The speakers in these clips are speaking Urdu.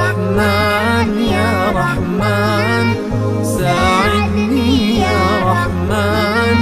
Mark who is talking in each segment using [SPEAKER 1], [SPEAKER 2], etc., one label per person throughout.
[SPEAKER 1] رحمن يا رحمن ساعدني يا رحمن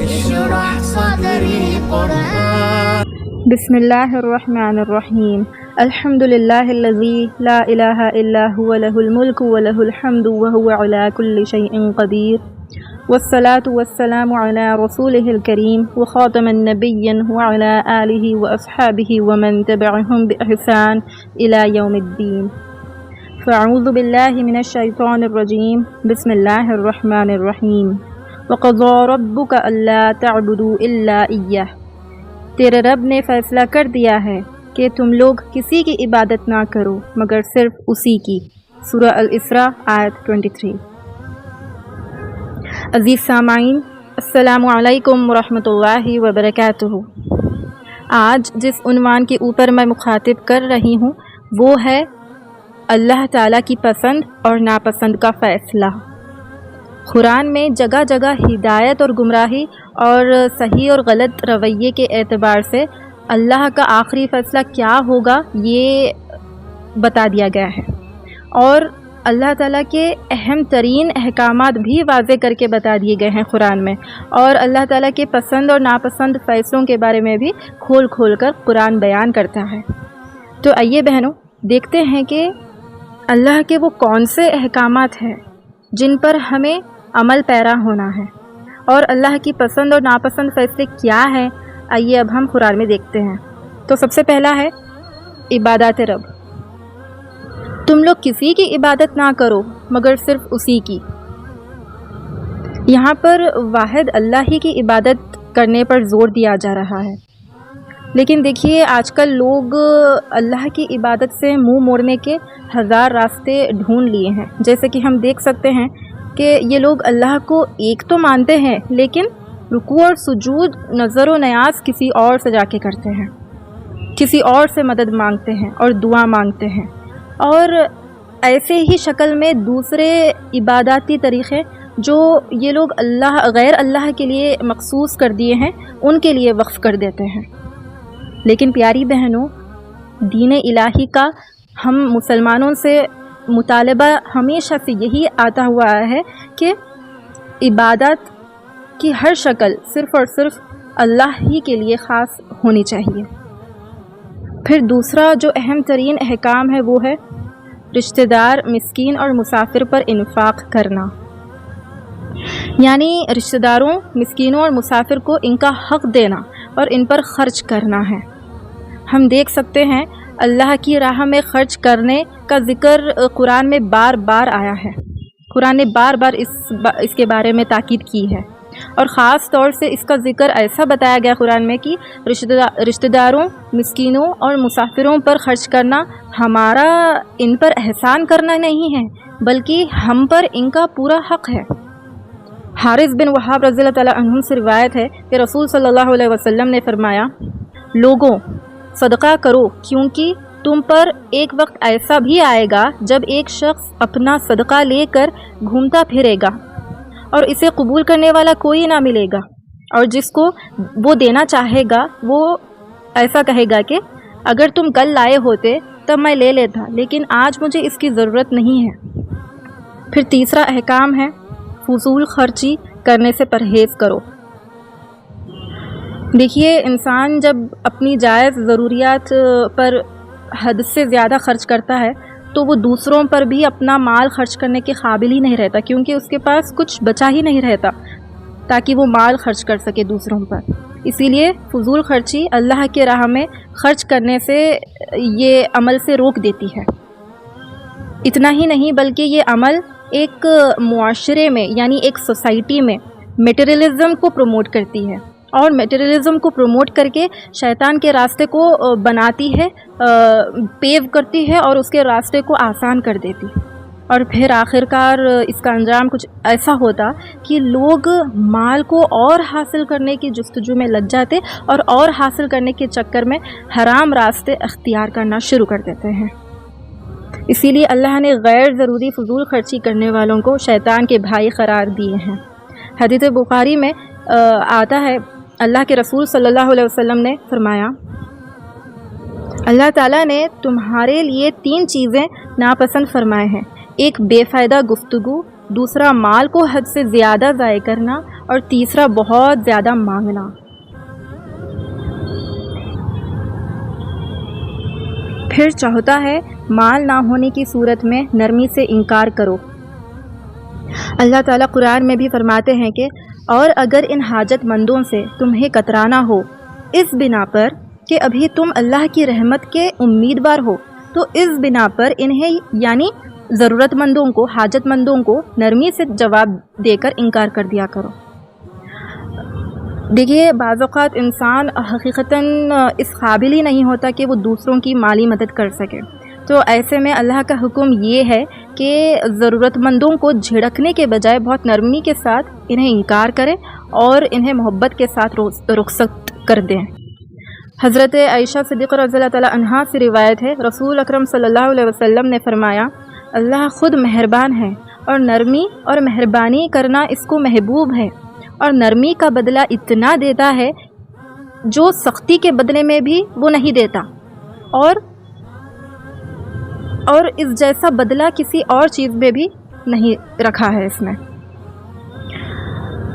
[SPEAKER 1] اشرح صدري قرآن.
[SPEAKER 2] بسم الله الرحمن الرحيم. الحمد لله الذي لا إله إلا هو له الملك وله الحمد وهو على كل شيء قدير، والصلاة والسلام على رسوله الكريم وخاتم النبيين وعلى آله وأصحابه ومن تبعهم بإحسان إلى يوم الدين. فأعوذ بالله من الشيطان الرجيم. بسم الله الرحمن الرحيم. وقضى ربك ألا تعبدوا إلا إياه. تیرے رب نے فیصلہ کر دیا ہے کہ تم لوگ کسی کی عبادت نہ کرو مگر صرف اسی کی. سورہ الاسراء آیت 23. عزیز سامعین، السلام علیکم ورحمۃ اللہ وبرکاتہ. آج جس عنوان کے اوپر میں مخاطب کر رہی ہوں وہ ہے اللہ تعالیٰ کی پسند اور ناپسند کا فیصلہ. قرآن میں جگہ جگہ ہدایت اور گمراہی اور صحیح اور غلط رویے کے اعتبار سے اللہ کا آخری فیصلہ کیا ہوگا یہ بتا دیا گیا ہے، اور اللہ تعالیٰ کے اہم ترین احکامات بھی واضح کر کے بتا دیے گئے ہیں قرآن میں، اور اللہ تعالیٰ کے پسند اور ناپسند فیصلوں کے بارے میں بھی کھول کھول کر قرآن بیان کرتا ہے. تو آئیے بہنوں دیکھتے ہیں کہ اللہ کے وہ کون سے احکامات ہیں جن پر ہمیں عمل پیرا ہونا ہے، اور اللہ کی پسند اور ناپسند فیصلے کیا ہیں. آئیے اب ہم قرآن میں دیکھتے ہیں. تو سب سے پہلا ہے عبادات رب. تم لوگ کسی کی عبادت نہ کرو مگر صرف اسی کی. یہاں پر واحد اللہ ہی کی عبادت کرنے پر زور دیا جا رہا ہے. لیکن دیکھیے آج کل لوگ اللہ کی عبادت سے منہ موڑنے کے ہزار راستے ڈھونڈ لیے ہیں. جیسے کہ ہم دیکھ سکتے ہیں کہ یہ لوگ اللہ کو ایک تو مانتے ہیں لیکن رکوع اور سجود نظر و نیاز کسی اور سے جا کے کرتے ہیں، کسی اور سے مدد مانگتے ہیں اور دعا مانگتے ہیں، اور ایسے ہی شکل میں دوسرے عباداتی طریقے جو یہ لوگ غیر اللہ کے لیے مخصوص کر دیے ہیں ان کے لیے وقف کر دیتے ہیں. لیکن پیاری بہنوں، دین الہی کا ہم مسلمانوں سے مطالبہ ہمیشہ سے یہی آتا ہوا ہے کہ عبادت کی ہر شکل صرف اور صرف اللہ ہی کے لیے خاص ہونی چاہیے. پھر دوسرا جو اہم ترین احکام ہے وہ ہے رشتہ دار، مسکین اور مسافر پر انفاق کرنا. یعنی رشتہ داروں، مسکینوں اور مسافر کو ان کا حق دینا اور ان پر خرچ کرنا ہے. ہم دیکھ سکتے ہیں اللہ کی راہ میں خرچ کرنے کا ذکر قرآن میں بار بار آیا ہے. قرآن نے بار بار اس کے بارے میں تاکید کی ہے، اور خاص طور سے اس کا ذکر ایسا بتایا گیا قرآن میں کہ رشتہ داروں، مسکینوں اور مسافروں پر خرچ کرنا ہمارا ان پر احسان کرنا نہیں ہے بلکہ ہم پر ان کا پورا حق ہے. حارث بن وہاب رضی اللہ تعالیٰ عنہ سے روایت ہے کہ رسول صلی اللہ علیہ وسلم نے فرمایا، لوگوں صدقہ کرو کیونکہ تم پر ایک وقت ایسا بھی آئے گا جب ایک شخص اپنا صدقہ لے کر گھومتا پھرے گا اور اسے قبول کرنے والا کوئی نہ ملے گا، اور جس کو وہ دینا چاہے گا وہ ایسا کہے گا کہ اگر تم کل لائے ہوتے تب میں لے لیتا، لیکن آج مجھے اس کی ضرورت نہیں ہے. پھر تیسرا احکام ہے فضول خرچی کرنے سے پرہیز کرو. دیکھیے انسان جب اپنی جائز ضروریات پر حد سے زیادہ خرچ کرتا ہے تو وہ دوسروں پر بھی اپنا مال خرچ کرنے کے قابل ہی نہیں رہتا، کیونکہ اس کے پاس کچھ بچا ہی نہیں رہتا تاکہ وہ مال خرچ کر سکے دوسروں پر. اسی لیے فضول خرچی اللہ کے راہ میں خرچ کرنے سے یہ عمل سے روک دیتی ہے. اتنا ہی نہیں بلکہ یہ عمل ایک معاشرے میں یعنی ایک سوسائٹی میں میٹیریلزم کو پروموٹ کرتی ہے، اور میٹیریلزم کو پروموٹ کر کے شیطان کے راستے کو بناتی ہے، پیو کرتی ہے اور اس کے راستے کو آسان کر دیتی. اور پھر آخر کار اس کا انجام کچھ ایسا ہوتا کہ لوگ مال کو اور حاصل کرنے کی جستجو میں لگ جاتے اور حاصل کرنے کے چکر میں حرام راستے اختیار کرنا شروع کر دیتے ہیں. اسی لیے اللہ نے غیر ضروری فضول خرچی کرنے والوں کو شیطان کے بھائی قرار دیے ہیں. حدیث بخاری میں آتا ہے اللہ کے رسول صلی اللہ علیہ وسلم نے فرمایا اللہ تعالیٰ نے تمہارے لیے 3 چیزیں ناپسند فرمائے ہیں، ایک بے فائدہ گفتگو، دوسرا مال کو حد سے زیادہ ضائع کرنا، اور تیسرا بہت زیادہ مانگنا۔ پھر چوتھا ہے مال نہ ہونے کی صورت میں نرمی سے انکار کرو۔ اللہ تعالیٰ قرآن میں بھی فرماتے ہیں کہ اور اگر ان حاجت مندوں سے تمہیں کترانا ہو اس بنا پر کہ ابھی تم اللہ کی رحمت کے امیدوار ہو، تو اس بنا پر انہیں یعنی ضرورت مندوں کو، حاجت مندوں کو نرمی سے جواب دے کر انکار کر دیا کرو۔ دیکھیے بعض اوقات انسان حقیقتاً اس قابل ہی نہیں ہوتا کہ وہ دوسروں کی مالی مدد کر سکے، تو ایسے میں اللہ کا حکم یہ ہے کہ ضرورت مندوں کو جھڑکنے کے بجائے بہت نرمی کے ساتھ انہیں انکار کریں اور انہیں محبت کے ساتھ رخصت کر دیں۔ حضرت عائشہ صدیقہ رضی اللہ تعالیٰ عنہا سے روایت ہے، رسول اکرم صلی اللہ علیہ وسلم نے فرمایا، اللہ خود مہربان ہے اور نرمی اور مہربانی کرنا اس کو محبوب ہے، اور نرمی کا بدلہ اتنا دیتا ہے جو سختی کے بدلے میں بھی وہ نہیں دیتا، اور اس جیسا بدلہ کسی اور چیز میں بھی نہیں رکھا ہے اس میں۔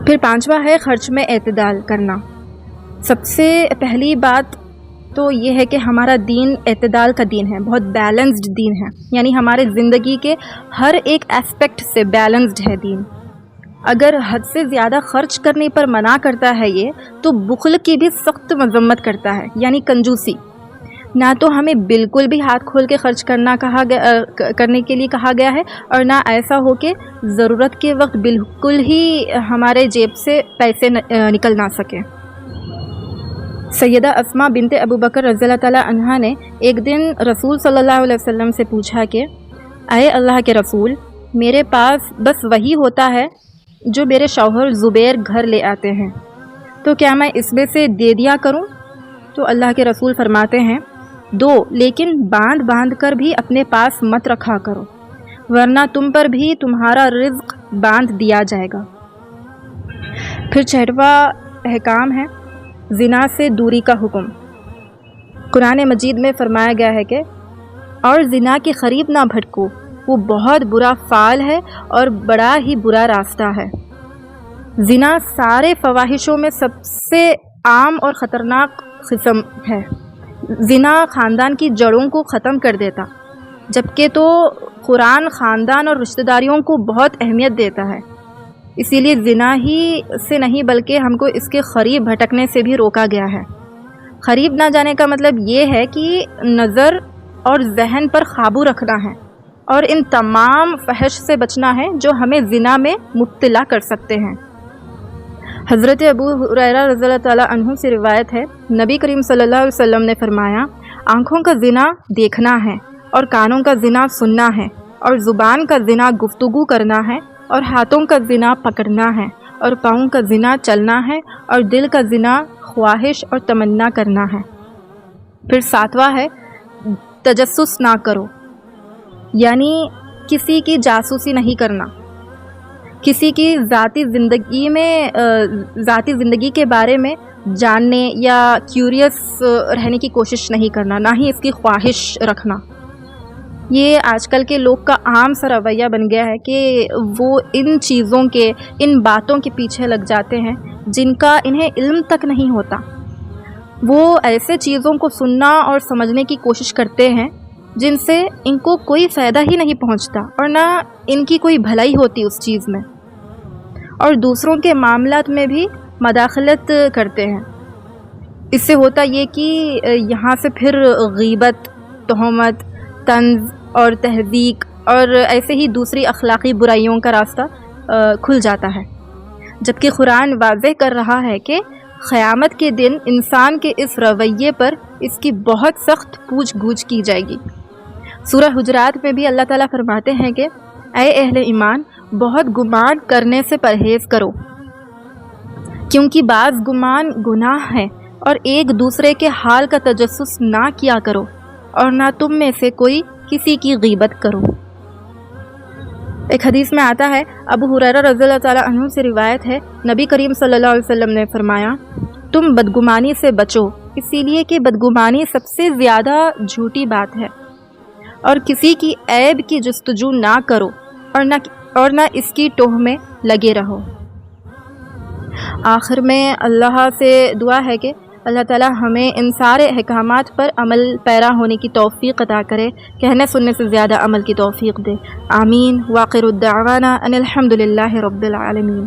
[SPEAKER 2] پھر 5واں ہے خرچ میں اعتدال کرنا۔ سب سے پہلی بات تو یہ ہے کہ ہمارا دین اعتدال کا دین ہے، بہت بیلنسڈ دین ہے، یعنی ہمارے زندگی کے ہر ایک ایسپیکٹ سے بیلنسڈ ہے دین۔ اگر حد سے زیادہ خرچ کرنے پر منع کرتا ہے یہ، تو بخل کی بھی سخت مذمت کرتا ہے، یعنی کنجوسی۔ نہ تو ہمیں بالکل بھی ہاتھ کھول کے خرچ کرنے کے لیے کہا گیا ہے، اور نہ ایسا ہو کہ ضرورت کے وقت بالکل ہی ہمارے جیب سے پیسے نکل نہ سکے۔ سیدہ اسماء بنت ابو بکر رضی اللہ تعالیٰ عنہا نے ایک دن رسول صلی اللہ علیہ وسلم سے پوچھا کہ اے اللہ کے رسول، میرے پاس بس وہی ہوتا ہے جو میرے شوہر زبیر گھر لے آتے ہیں، تو کیا میں اس میں سے دے دیا کروں؟ تو اللہ کے رسول فرماتے ہیں، دو، لیکن باندھ باندھ کر بھی اپنے پاس مت رکھا کرو، ورنہ تم پر بھی تمہارا رزق باندھ دیا جائے گا۔ پھر 6واں احکام ہے زنا سے دوری کا حکم۔ قرآن مجید میں فرمایا گیا ہے کہ اور زنا کے قریب نہ بھٹکو، وہ بہت برا فعل ہے اور بڑا ہی برا راستہ ہے۔ زنا سارے فواحشوں میں سب سے عام اور خطرناک قسم ہے۔ زنا خاندان کی جڑوں کو ختم کر دیتا، جبکہ تو قرآن خاندان اور رشتہ داریوں کو بہت اہمیت دیتا ہے۔ اسی لیے زنا ہی سے نہیں بلکہ ہم کو اس کے قریب بھٹکنے سے بھی روکا گیا ہے۔ قریب نہ جانے کا مطلب یہ ہے کہ نظر اور ذہن پر قابو رکھنا ہے، اور ان تمام فحش سے بچنا ہے جو ہمیں زنا میں مبتلا کر سکتے ہیں۔ حضرت ابو ہریرہ رضی اللہ تعالیٰ عنہ سے روایت ہے، نبی کریم صلی اللہ علیہ وسلم نے فرمایا، آنکھوں کا زنا دیکھنا ہے، اور کانوں کا زنا سننا ہے، اور زبان کا زنا گفتگو کرنا ہے، اور ہاتھوں کا زنا پکڑنا ہے، اور پاؤں کا زنا چلنا ہے، اور دل کا زنا خواہش اور تمنا کرنا ہے۔ پھر 7واں ہے تجسس نہ کرو، یعنی کسی کی جاسوسی نہیں کرنا، کسی کی ذاتی زندگی کے بارے میں جاننے یا کیوریس رہنے کی کوشش نہیں کرنا، نہ ہی اس کی خواہش رکھنا۔ یہ آج کل کے لوگ کا عام سا رویہ بن گیا ہے کہ وہ ان چیزوں کے، ان باتوں کے پیچھے لگ جاتے ہیں جن کا انہیں علم تک نہیں ہوتا۔ وہ ایسے چیزوں کو سننا اور سمجھنے کی کوشش کرتے ہیں جن سے ان کو کوئی فائدہ ہی نہیں پہنچتا، اور نہ ان کی کوئی بھلائی ہوتی اس چیز میں، اور دوسروں کے معاملات میں بھی مداخلت کرتے ہیں۔ اس سے ہوتا یہ کہ یہاں سے پھر غیبت، تہمت، طنز اور تحذیق اور ایسے ہی دوسری اخلاقی برائیوں کا راستہ کھل جاتا ہے، جبکہ قرآن واضح کر رہا ہے کہ قیامت کے دن انسان کے اس رویے پر اس کی بہت سخت پوچھ گچھ کی جائے گی۔ سورہ حجرات میں بھی اللہ تعالیٰ فرماتے ہیں کہ اے اہل ایمان، بہت گمان کرنے سے پرہیز کرو، کیونکہ بعض گمان گناہ ہے، اور ایک دوسرے کے حال کا تجسس نہ کیا کرو، اور نہ تم میں سے کوئی کسی کی غیبت کرو۔ ایک حدیث میں آتا ہے، ابو ہریرہ رضی اللہ تعالیٰ عنہ سے روایت ہے، نبی کریم صلی اللہ علیہ وسلم نے فرمایا، تم بدگمانی سے بچو، اسی لیے کہ بدگمانی سب سے زیادہ جھوٹی بات ہے، اور کسی کی عیب کی جستجو نہ کرو اور نہ اس کی ٹوہ میں لگے رہو۔ آخر میں اللہ سے دعا ہے کہ اللہ تعالیٰ ہمیں ان سارے احکامات پر عمل پیرا ہونے کی توفیق عطا کرے، کہنے سننے سے زیادہ عمل کی توفیق دے۔ آمین۔ وآخر الدعوانا ان الحمد للہ رب العالمین۔